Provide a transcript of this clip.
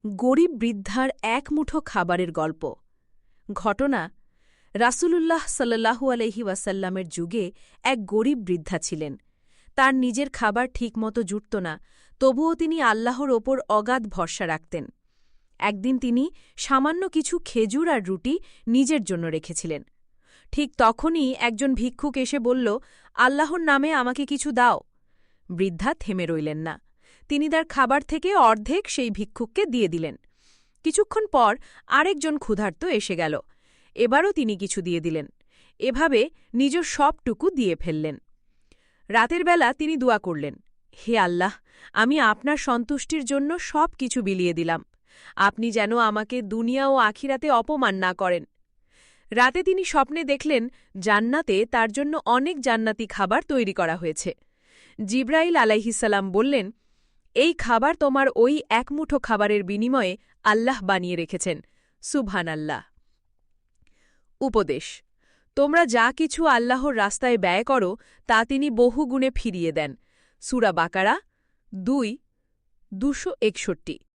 গরিব বৃদ্ধার এক মুঠো খাবারের গল্প। ঘটনা, রাসূলুল্লাহ সাল্লাল্লাহু আলাইহি ওয়াসাল্লামের যুগে এক গরিব বৃদ্ধা ছিলেন। তার নিজের খাবার ঠিকমতো জুটত না, তবুও তিনি আল্লাহর ওপর অগাধ ভরসা রাখতেন। একদিন তিনি সামান্য কিছু খেজুর আর রুটি নিজের জন্য রেখেছিলেন। ঠিক তখনই একজন ভিক্ষুক এসে বলল, আল্লাহর নামে আমাকে কিছু দাও। বৃদ্ধা থেমে রইলেন না। তিনি তার খাবার থেকে অর্ধেক সেই ভিক্ষুককে দিয়ে দিলেন। কিছুক্ষণ পর আরেকজন ক্ষুধার্ত এসে গেল। এবারও তিনি কিছু দিয়ে দিলেন। এভাবে নিজের সবটুকু দিয়ে ফেললেন। রাতের বেলা তিনি দোয়া করলেন, হে আল্লাহ, আমি আপনার সন্তুষ্টির জন্য সব কিছু বিলিয়ে দিলাম। আপনি যেন আমাকে দুনিয়া ও আখিরাতে অপমান না করেন। রাতে তিনি স্বপ্নে দেখলেন, জান্নাতে তার জন্য অনেক জান্নাতি খাবার তৈরি করা হয়েছে। জিব্রাইল আলাইহিসসালাম বললেন, এই খাবার তোমার ওই এক মুঠো খাবারের বিনিময়ে আল্লাহ বানিয়ে রেখেছেন। সুবহানাল্লাহ। উপদেশ, তোমরা যা কিছু আল্লাহর রাস্তায় ব্যয় করো তা তিনি বহুগুণে ফিরিয়ে দেন। সূরা বাকারা 2:261।